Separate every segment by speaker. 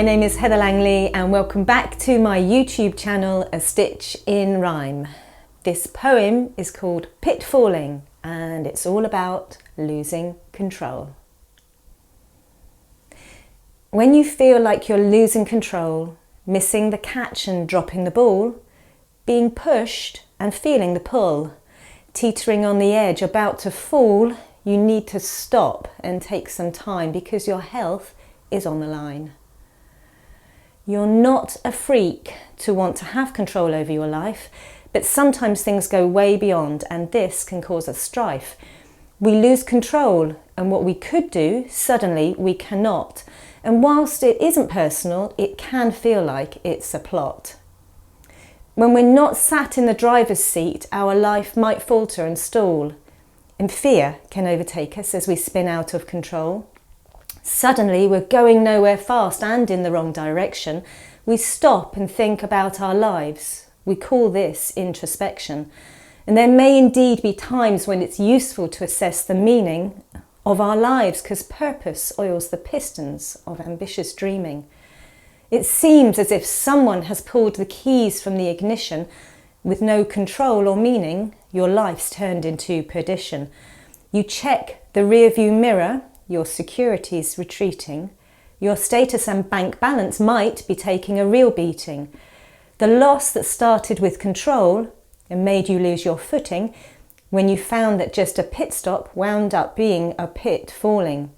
Speaker 1: my name is Heather Langley and welcome back to my YouTube channel, A Stitch in Rhyme. This poem is called Pitfalling and it's all about losing control. When you feel like you're losing control, missing the catch and dropping the ball, being pushed and feeling the pull, teetering on the edge, about to fall, you need to stop and take some time because your health is on the line. You're not a freak to want to have control over your life, but sometimes things go way beyond and this can cause us strife. We lose control and what we could do, suddenly we cannot. And whilst it isn't personal, it can feel like it's a plot. When we're not sat in the driver's seat, our life might falter and stall. And fear can overtake us as we spin out of control. Suddenly we're going nowhere fast and in the wrong direction. We stop and think about our lives. We call this introspection. And there may indeed be times when it's useful to assess the meaning of our lives because purpose oils the pistons of ambitious dreaming. It seems as if someone has pulled the keys from the ignition. With no control or meaning, your life's turned into perdition. You check the rearview mirror, your security's retreating. Your status and bank balance might be taking a real beating. The loss that started with control and made you lose your footing when you found that just a pit stop wound up being a pit falling.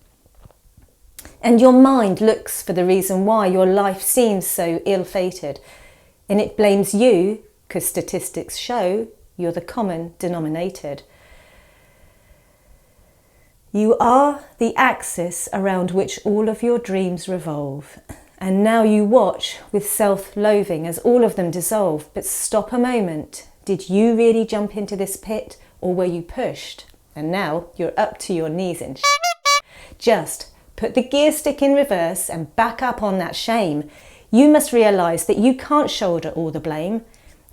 Speaker 1: And your mind looks for the reason why your life seems so ill-fated, and it blames you because statistics show you're the common denominator. You are the axis around which all of your dreams revolve, and now you watch with self-loathing as all of them dissolve. But stop a moment. Did you really jump into this pit, or were you pushed? And now you're up to your knees in Just put the gear stick in reverse and back up on that shame. You must realise that you can't shoulder all the blame.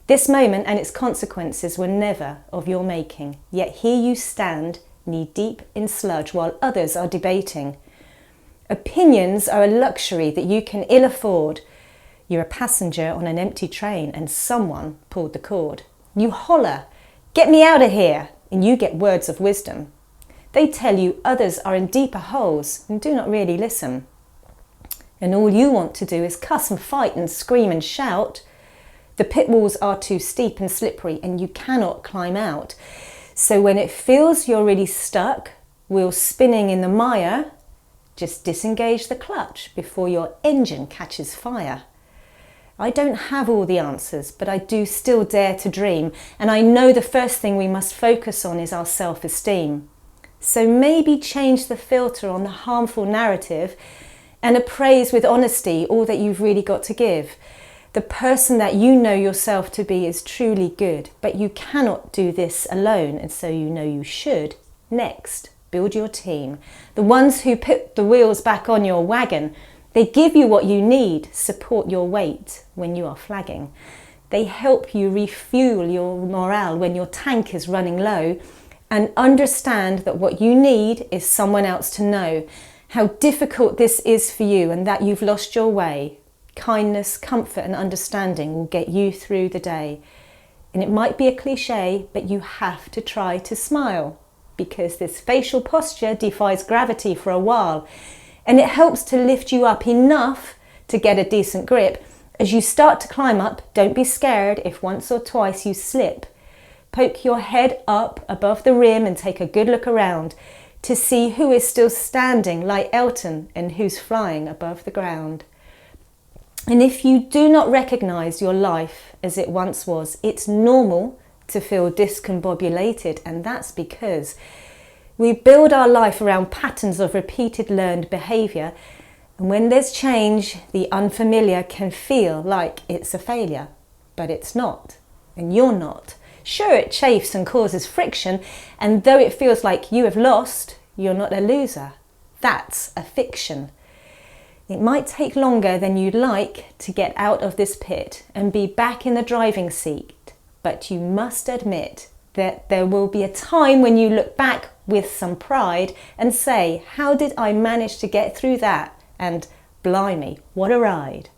Speaker 1: This moment and its consequences were never of your making, yet here you stand, knee-deep in sludge while others are debating. Opinions are a luxury that you can ill afford. You're a passenger on an empty train and someone pulled the cord. You holler, "Get me out of here!" and you get words of wisdom. They tell you others are in deeper holes and do not really listen. And all you want to do is cuss and fight and scream and shout. The pit walls are too steep and slippery and you cannot climb out. So when it feels you're really stuck, wheels spinning in the mire, just disengage the clutch before your engine catches fire. I don't have all the answers, but I do still dare to dream. And I know the first thing we must focus on is our self-esteem. So maybe change the filter on the harmful narrative and appraise with honesty all that you've really got to give. The person that you know yourself to be is truly good, but you cannot do this alone, and so you know you should. Next, build your team. The ones who put the wheels back on your wagon. They give you what you need, support your weight when you are flagging. They help you refuel your morale when your tank is running low, and understand that what you need is someone else to know how difficult this is for you and that you've lost your way. Kindness, comfort and understanding will get you through the day. And it might be a cliche, but you have to try to smile because this facial posture defies gravity for a while and it helps to lift you up enough to get a decent grip. As you start to climb up, don't be scared if once or twice you slip. Poke your head up above the rim and take a good look around to see who is still standing like Elton and who's flying above the ground. And if you do not recognise your life as it once was, it's normal to feel discombobulated, and that's because we build our life around patterns of repeated learned behaviour, and when there's change, the unfamiliar can feel like it's a failure, but it's not, and you're not. Sure, it chafes and causes friction, and though it feels like you have lost, you're not a loser. That's a fiction. It might take longer than you'd like to get out of this pit and be back in the driving seat, but you must admit that there will be a time when you look back with some pride and say, how did I manage to get through that? And Blimey, what a ride.